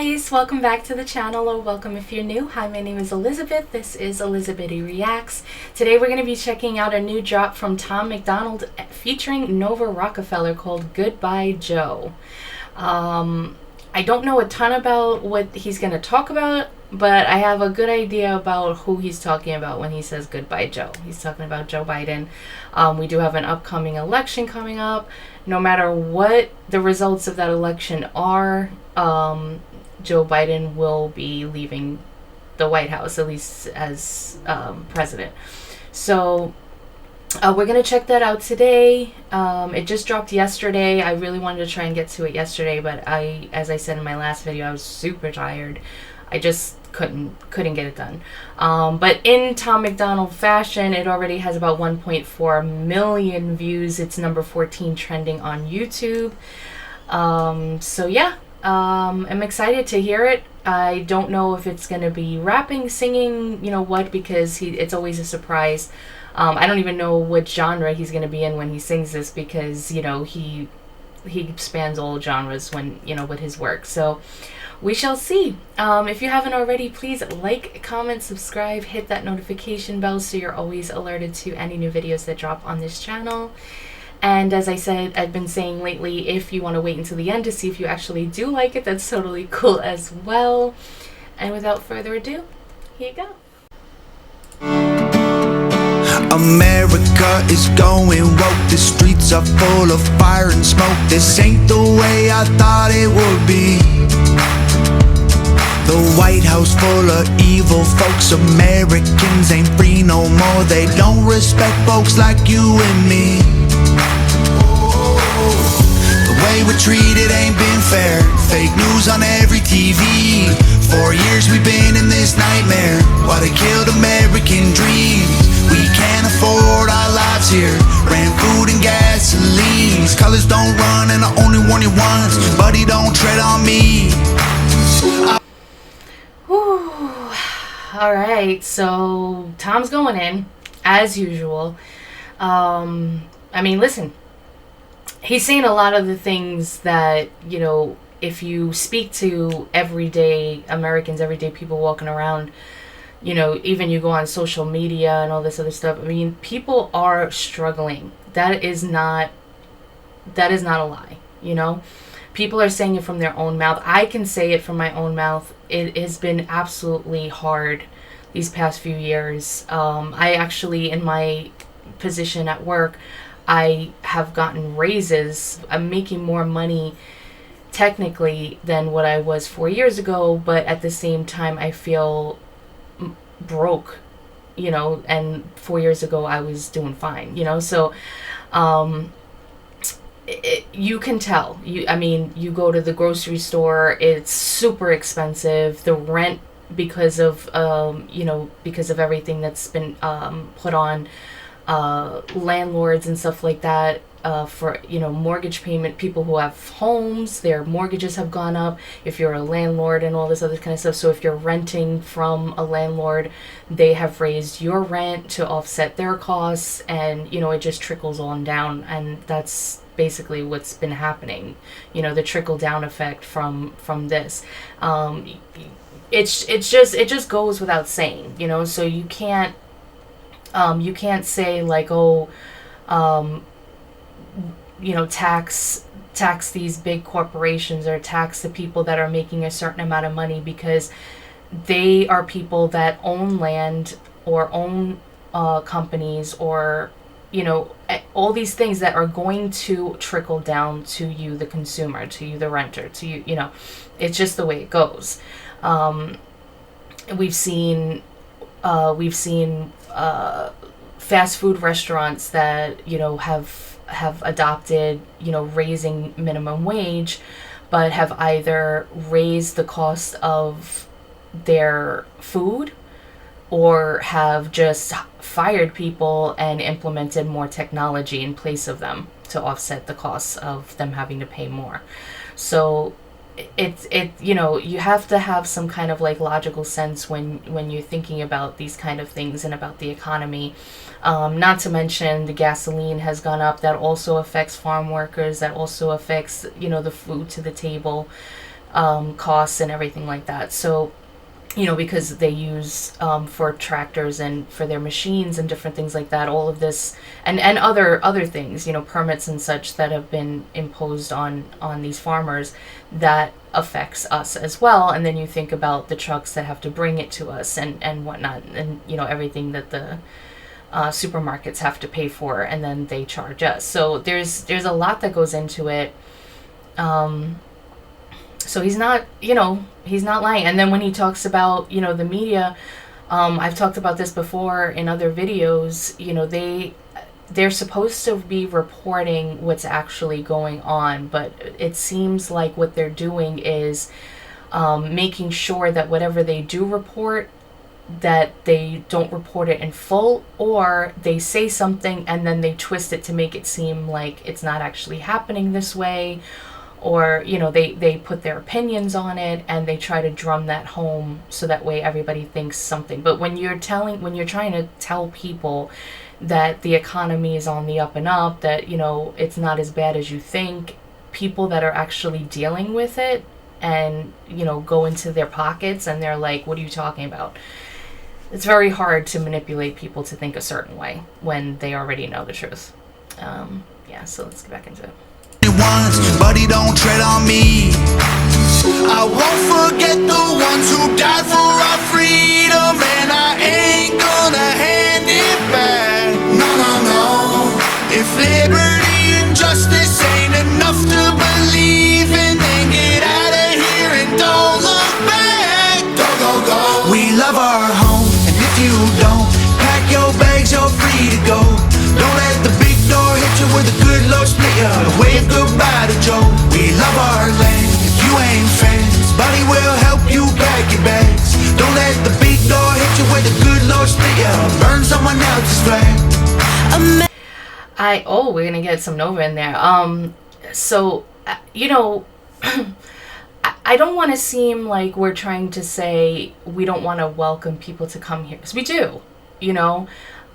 guys, welcome back to the channel, or welcome if you're new. Hi, my name is Elizabeth. This is Elizabeth Reacts. Today we're going to be checking out a new drop from Tom MacDonald featuring Nova Rockafeller called Goodbye Joe. I don't know a ton about what he's going to talk about, but I have a good idea about who he's talking about when he says Goodbye Joe. He's talking about Joe Biden. We do have an upcoming election coming up. No matter what the results of that election are, Joe Biden will be leaving the White House, at least as president. So we're going to check that out today. It just dropped yesterday. I really wanted to try and get to it yesterday, but as I said in my last video, I was super tired. I just couldn't get it done. But in Tom MacDonald fashion, it already has about 1.4 million views. It's number 14 trending on YouTube. So yeah, I'm excited to hear it. I don't know if it's going to be rapping, singing, you know what, because it's always a surprise. I don't even know what genre he's going to be in when he sings this, because, you know, he spans all genres when, you know, with his work. So we shall see. If you haven't already, please like, comment, subscribe, hit that notification bell so you're always alerted to any new videos that drop on this channel. And as I said, I've been saying lately, if you want to wait until the end to see if you actually do like it, that's totally cool as well. And without further ado, here you go. America is going woke. The streets are full of fire and smoke. This ain't the way I thought it would be. The White House full of evil folks. Americans ain't free no more. They don't respect folks like you and me. The way we're treated ain't been fair. Fake news on every TV. 4 years we've been in this nightmare while they killed American dreams. We can't afford our lives here. Ran food and gasoline. Colors don't run and I only want it once. Buddy, don't tread on me. Alright, so Tom's going in, as usual. I mean, listen. He's saying a lot of the things that, you know, if you speak to everyday Americans, everyday people walking around, you know, even you go on social media and all this other stuff, I mean, people are struggling. That is not a lie, you know? People are saying it from their own mouth. I can say it from my own mouth. It has been absolutely hard these past few years. I actually, in my position at work, I have gotten raises. I'm making more money technically than what I was 4 years ago, but at the same time I feel broke, you know, and 4 years ago I was doing fine, you know. So you can tell. I mean, you go to the grocery store, it's super expensive. The rent, because of you know, because of everything that's been put on landlords and stuff like that, for, you know, mortgage payment, people who have homes, their mortgages have gone up if you're a landlord and all this other kind of stuff. So if you're renting from a landlord, they have raised your rent to offset their costs, and, you know, it just trickles on down, and that's basically what's been happening, you know, the trickle down effect from this. It just goes without saying, you know. So you can't say like, oh, you know, tax these big corporations or tax the people that are making a certain amount of money, because they are people that own land or own companies, or, you know, all these things that are going to trickle down to you, the consumer, to you, the renter, to you, you know. It's just the way it goes. We've seen fast food restaurants that, you know, have adopted, you know, raising minimum wage, but have either raised the cost of their food or have just fired people and implemented more technology in place of them to offset the costs of them having to pay more. So you know, you have to have some kind of like logical sense when you're thinking about these kind of things and about the economy. Not to mention the gasoline has gone up. That also affects farm workers. That also affects, you know, the food to the table. costs and everything like that. So, because they use for tractors and for their machines and different things like that, all of this and other things, permits and such that have been imposed on these farmers, that affects us as well. And then you think about the trucks that have to bring it to us and whatnot, and everything that the supermarkets have to pay for, and then they charge us. So there's a lot that goes into it. So he's not lying. And then when he talks about, the media, I've talked about this before in other videos, they're supposed to be reporting what's actually going on, but it seems like what they're doing is making sure that whatever they do report, that they don't report it in full, or they say something and then they twist it to make it seem like it's not actually happening this way, or they put their opinions on it and they try to drum that home so that way everybody thinks something. But when you're trying to tell people that the economy is on the up and up, that it's not as bad as you think, people that are actually dealing with it and go into their pockets and they're like, what are you talking about? It's very hard to manipulate people to think a certain way when they already know the truth. So let's get back into it. Once, buddy, don't tread on me. I won't forget the ones who died for our freedom, and I ain't gonna hand it back. No, no, no. If liberty and justice ain't enough to believe in, then get out of here and don't look back. Go, go, go. We love our home, and if you don't pack your bags, you're free to go. Don't let the big door hit you with a good Lord split you. Wave goodbye to Joe. We love our land. If you ain't fans, buddy, we'll help you pack your bags. Don't let the big door hit you with a good Lord split you. Burn someone else's flag. We're gonna get some Nova in there. I don't want to seem like we're trying to say we don't want to welcome people to come here, because we do,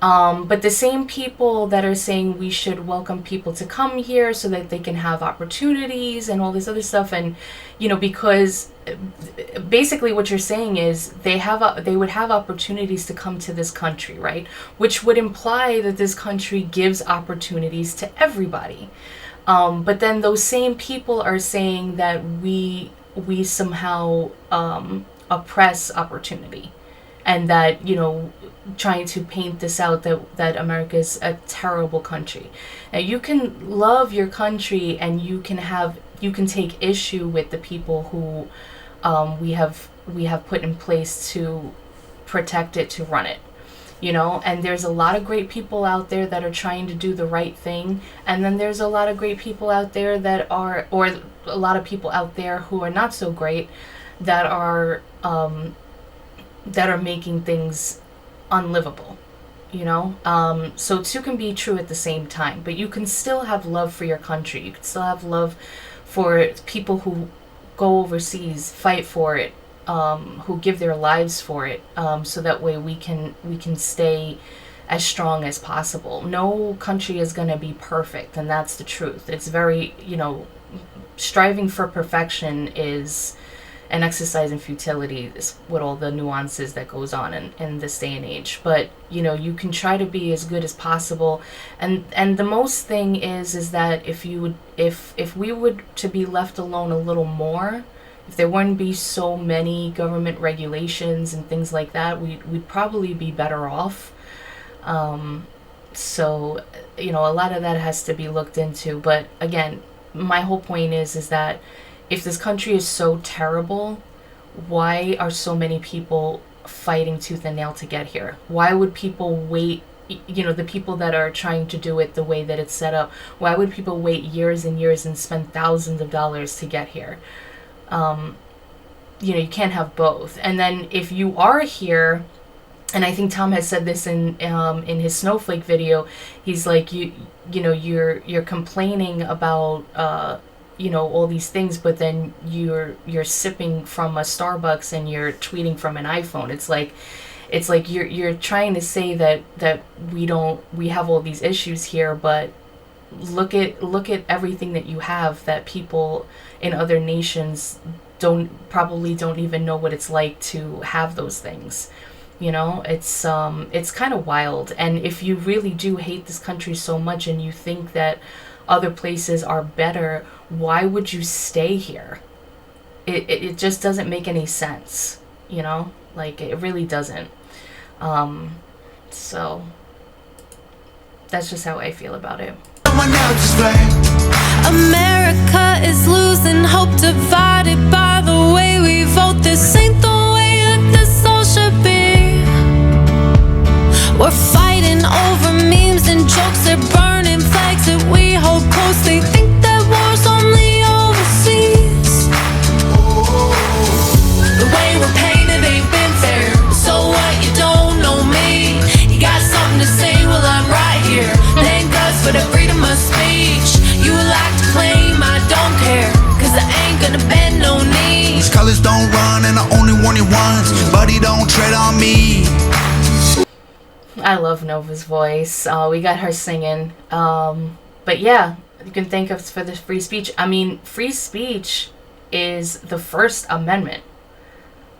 but the same people that are saying we should welcome people to come here so that they can have opportunities and all this other stuff, and because basically what you're saying is they would have opportunities to come to this country, right? Which would imply that this country gives opportunities to everybody. But then those same people are saying that we somehow oppress opportunity, and that trying to paint this out that America is a terrible country. Now you can love your country and you can take issue with the people who we have put in place to protect it, to run it. And there's a lot of great people out there that are trying to do the right thing, and then there's a lot of great people out there or a lot of people out there who are not so great, that are making things unlivable. So two can be true at the same time, but you can still have love for your country. You can still have love for people who go overseas, fight for it, who give their lives for it, so that way we can stay as strong as possible. No country is going to be perfect, and that's the truth. It's very, striving for perfection is an exercise in futility, with all the nuances that goes on in this day and age. But you can try to be as good as possible, and the most thing is that if we would to be left alone a little more, if there wouldn't be so many government regulations and things like that, we'd probably be better off. So a lot of that has to be looked into. But again, my whole point is that if this country is so terrible, why are so many people fighting tooth and nail to get here? Why would people wait? The people that are trying to do it the way that it's set up, why would people wait years and years and spend thousands of dollars to get here? You can't have both. And then if you are here, and I think Tom has said this in his snowflake video, he's like, you're complaining about all these things, but then you're sipping from a Starbucks and you're tweeting from an iPhone. It's like you're trying to say that we have all these issues here, but look at everything that you have that people in other nations probably don't even know what it's like to have those things. You know, it's kind of wild. And if you really do hate this country so much and you think that other places are better, why would you stay here? It just doesn't make any sense, you know? Like, it really doesn't. So that's just how I feel about it. America is losing hope, divided by the way we vote. This ain't the way that this all should be. We're fighting over memes and jokes. They're burning flags that we hold close. They think that war's only overseas. The way we're painted ain't been fair. So what, you don't know me? You got something to say, well I'm right here. Thank us for the freedom of speech. You like to claim I don't care, cause I ain't gonna bend no knee. These colors don't run and I only warn you once. Buddy, don't tread on me. I love Nova's voice. We got her singing. But yeah, you can thank us for this free speech. I mean, free speech is the First Amendment.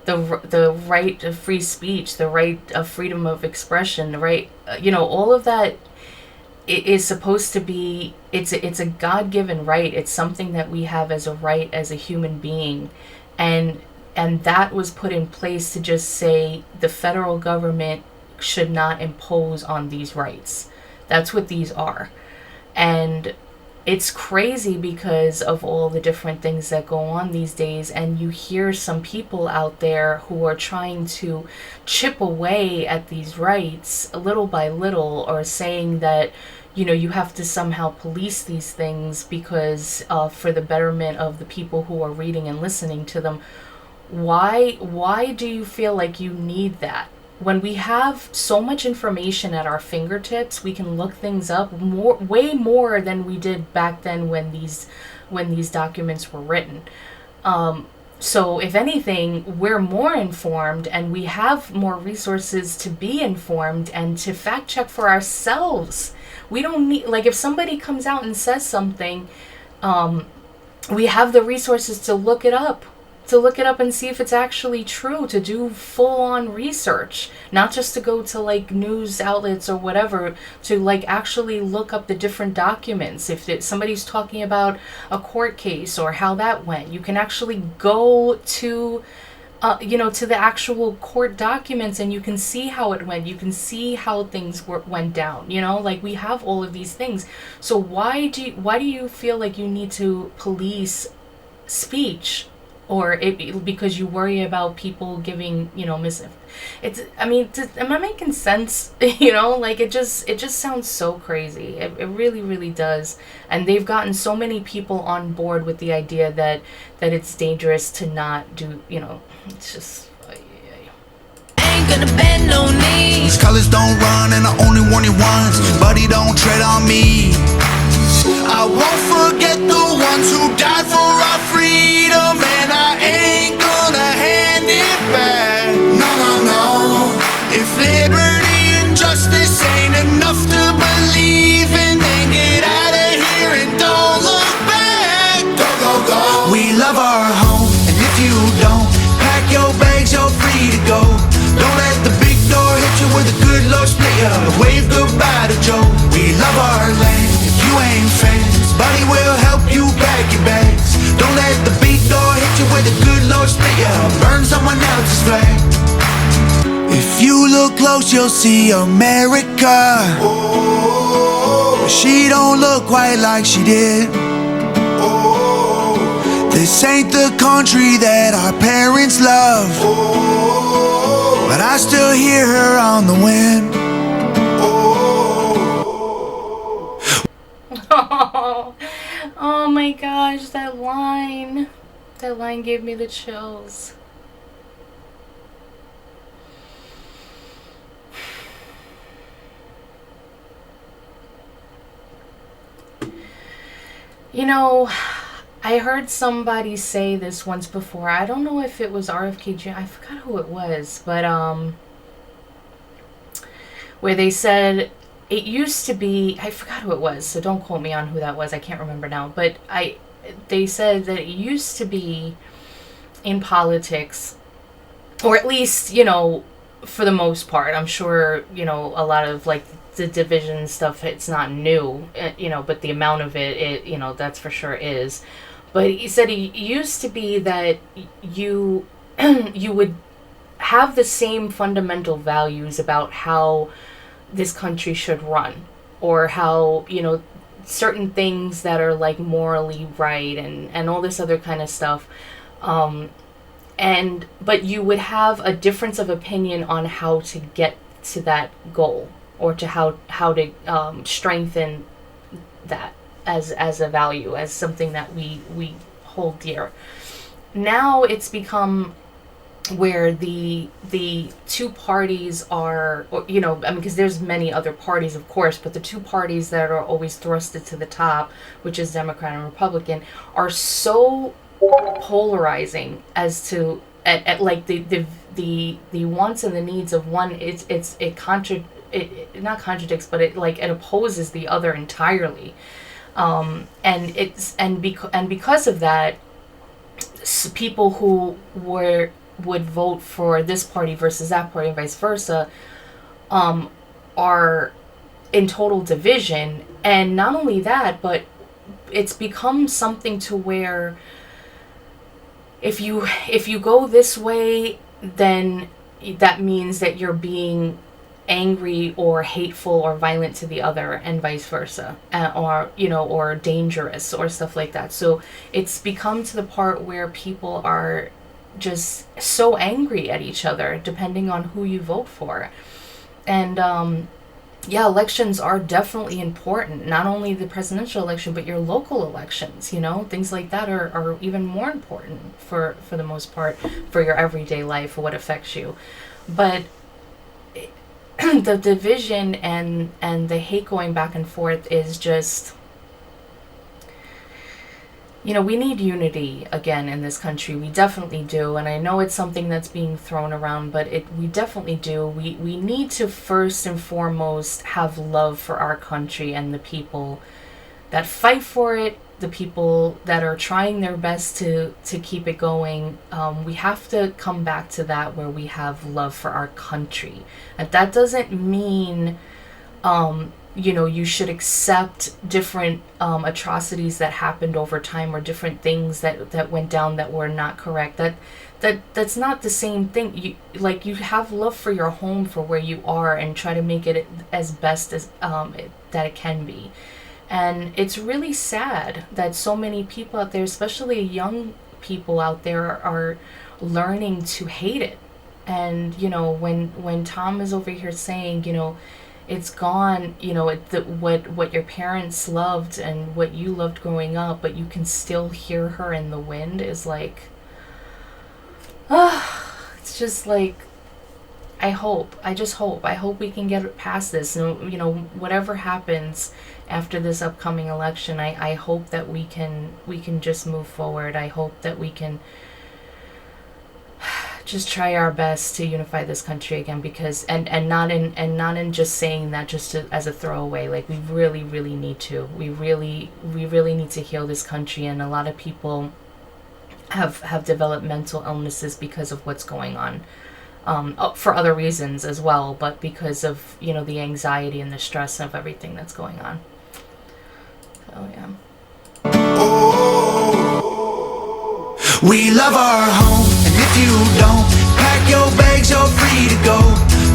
The right of free speech, the right of freedom of expression, the right, all of that is supposed to be, it's a God-given right. It's something that we have as a right as a human being. And that was put in place to just say the federal government should not impose on these rights. That's what these are. And it's crazy because of all the different things that go on these days, and you hear some people out there who are trying to chip away at these rights little by little, or saying that you have to somehow police these things because for the betterment of the people who are reading and listening to them. Why do you feel like you need that? When we have so much information at our fingertips, we can look things up way more than we did back then when these documents were written. So if anything, we're more informed and we have more resources to be informed and to fact check for ourselves. We don't need, like, if somebody comes out and says something, we have the resources to look it up. And see if it's actually true, to do full-on research, not just to go to like news outlets or whatever, to like actually look up the different documents. If somebody's talking about a court case or how that went, you can actually go to to the actual court documents and you can see how it went. You can see how things went down. Like, we have all of these things. So why do you feel like you need to police speech? Or because you worry about people giving, am I making sense? Like, it just sounds so crazy. It really, really does. And they've gotten so many people on board with the idea that it's dangerous to not do, it's just... Ain't gonna bend no knee. These colors don't run and I only warn you once. Buddy, don't tread on me. I won't forget the ones who died for our freedom, and I ain't gonna hand it back. No, no, no. If liberty and justice ain't enough to believe in, then get out of here and don't look back. Go, go, go. We love our home, and if you don't, pack your bags, you're free to go. Don't let the big door hit you with a good Lord split you. Wave goodbye to Joe. We love our land. You ain't fans, buddy will help you pack your bags. Don't let the big door hit you with a good Lord split you. Burn someone else's flag. If you look close, you'll see America. Oh, she don't look quite like she did. Oh, this ain't the country that our parents love. Oh, but I still hear her on the wind. Oh my gosh, that line gave me the chills. I heard somebody say this once before. I don't know if it was RFK Jr. I forgot who it was, but where they said, it used to be, I forgot who it was, so don't quote me on who that was, I can't remember now, but they said that it used to be in politics, or at least, for the most part. I'm sure, a lot of like the division stuff, it's not new, but the amount of it, that's for sure is. But he said it used to be that you you would have the same fundamental values about how this country should run, or how, certain things that are like morally right, and all this other kind of stuff. But you would have a difference of opinion on how to get to that goal, or to how to strengthen that as a value, as something that we hold dear. Now it's become where the two parties are, or, because there's many other parties, of course, but the two parties that are always thrusted to the top, which is Democrat and Republican, are so polarizing as to at like the wants and the needs of one. It not contradicts, but it opposes the other entirely. Because of that, people who would vote for this party versus that party and vice versa, are in total division. And not only that, but it's become something to where if you go this way, then that means that you're being angry or hateful or violent to the other, and vice versa, or dangerous or stuff like that. So it's become to the part where people are just so angry at each other depending on who you vote for. And elections are definitely important. Not only the presidential election, but your local elections, things like that are even more important for the most part, for your everyday life, or what affects you. But the division and the hate going back and forth is just, we need unity again in this country. We definitely do. And I know it's something that's being thrown around, but we definitely do. We need to first and foremost have love for our country and the people that fight for it, the people that are trying their best to keep it going. We have to come back to that, where we have love for our country. And that doesn't mean you should accept different atrocities that happened over time, or different things that went down that were not correct. That's not the same thing. You have love for your home, for where you are, and try to make it as best as that it can be. And it's really sad that so many people out there, especially young people out there, are learning to hate it. And when Tom is over here saying, it's gone, what your parents loved and what you loved growing up, but you can still hear her in the wind, is like, it's just like, I hope we can get past this. And, whatever happens after this upcoming election, I hope that we can just move forward. I hope that we can just try our best to unify this country again, because and not in just saying that just as a throwaway. Like, we really need to. We really need to heal this country. And a lot of people have developed mental illnesses because of what's going on. For other reasons as well, but because of, the anxiety and the stress of everything that's going on. Oh, yeah. We love our home, and if you don't, pack your bags, you're free to go.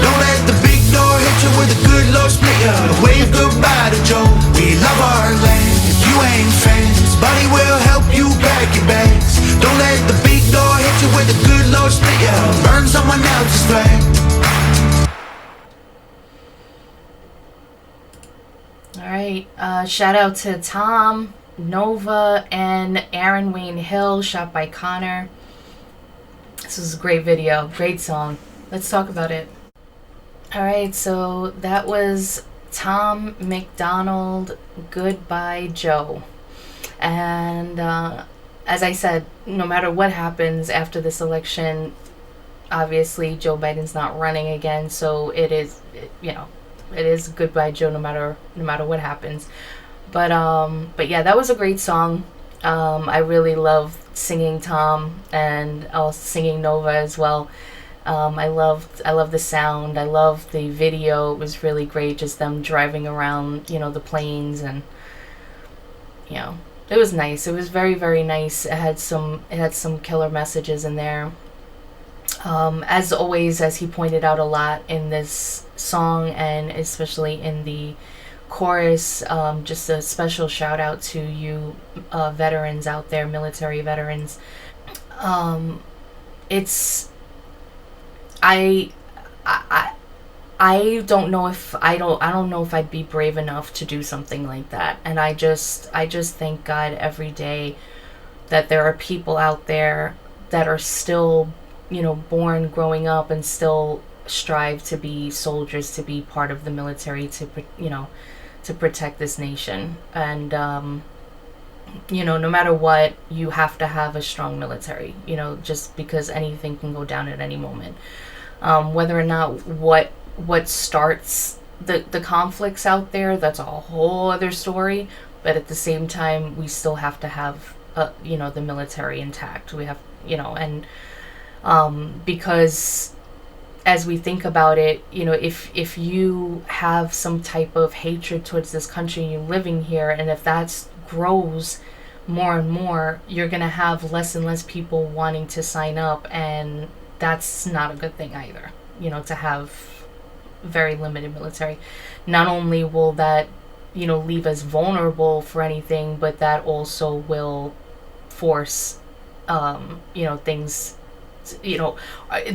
Don't let the big door hit you with a good Lord split you. Wave goodbye to Joe. We love our land. If you ain't friends, buddy will help you pack your bags. Don't let the big door hit you with a good Lord split you. Burn someone else's flag. All right. Shout out to Tom, Nova, and Aaron Wayne Hill, shot by Connor. This is a great video, great song. Let's talk about it. All right, so that was Tom MacDonald, Goodbye Joe. And as I said, no matter what happens after this election, obviously Joe Biden's not running again, so it is Goodbye Joe no matter what happens. But yeah, that was a great song. I really love singing Tom and also singing Nova as well. I love the sound. I love the video. It was really great, just them driving around, the planes, and it was nice. It was very, very nice. It had some killer messages in there. As always, as he pointed out a lot in this song, and especially in the chorus, just a special shout out to you veterans out there, military veterans. It's I don't know if I don't know if I'd be brave enough to do something like that. And I just thank God every day that there are people out there that are still, born, growing up, and still strive to be soldiers, to be part of the military, to protect this nation. And no matter what, you have to have a strong military, just because anything can go down at any moment. Whether or not what starts the conflicts out there, that's a whole other story. But at the same time, we still have to have the military intact. We have, and because as we think about it, if you have some type of hatred towards this country, you're living here, and if that grows more and more, you're going to have less and less people wanting to sign up, and that's not a good thing either, to have very limited military. Not only will that, leave us vulnerable for anything, but that also will force, things,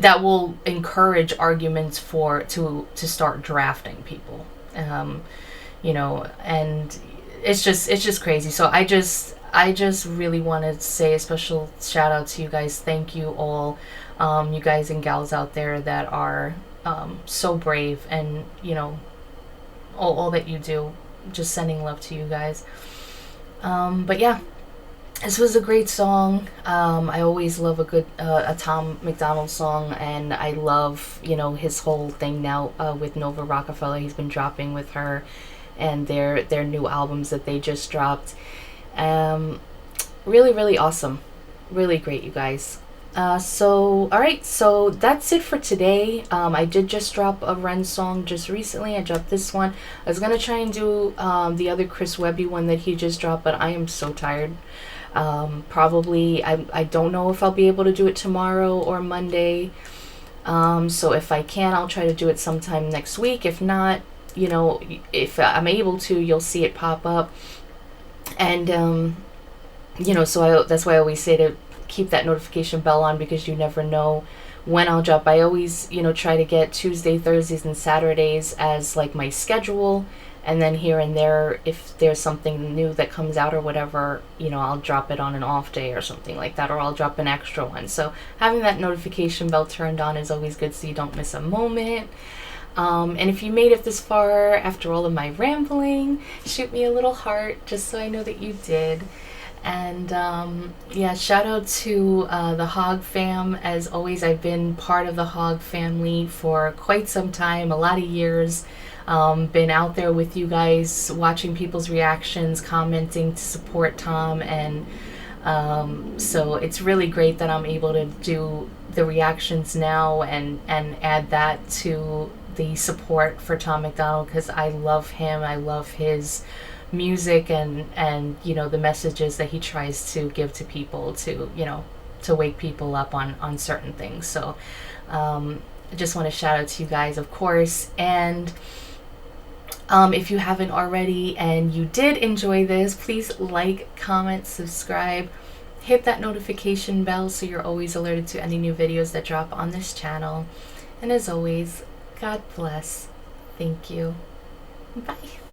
that will encourage arguments to start drafting people, and it's just crazy. So I just really want to say a special shout out to you guys. Thank you all, you guys and gals out there that are so brave, and all that you do. Just sending love to you guys. But yeah, this was a great song. I always love a Tom MacDonald song, and I love his whole thing now with Nova Rockafeller. He's been dropping with her, and their new albums that they just dropped. Really, really awesome. Really great, you guys. Alright, so that's it for today. I did just drop a Ren song just recently. I dropped this one. I was gonna try and do the other Chris Webby one that he just dropped, but I am so tired. Probably, I don't know if I'll be able to do it tomorrow or Monday. So if I can, I'll try to do it sometime next week. If not, if I'm able to, you'll see it pop up. And, so that's why I always say to keep that notification bell on, because you never know when I'll drop. I always, try to get Tuesday, Thursdays, and Saturdays as like my schedule. And then here and there, if there's something new that comes out or whatever, I'll drop it on an off day or something like that, or I'll drop an extra one. So having that notification bell turned on is always good, so you don't miss a moment. And if you made it this far after all of my rambling, shoot me a little heart just so I know that you did. And yeah, shout out to the Hog fam. As always, I've been part of the Hog family for quite some time, a lot of years. Been out there with you guys, watching people's reactions, commenting to support Tom, and so it's really great that I'm able to do the reactions now and add that to the support for Tom MacDonald, because I love him. I love his music and the messages that he tries to give to people to wake people up on certain things. So I just want to shout out to you guys, of course. And if you haven't already and you did enjoy this, please like, comment, subscribe, hit that notification bell so you're always alerted to any new videos that drop on this channel. And as always, God bless. Thank you. Bye.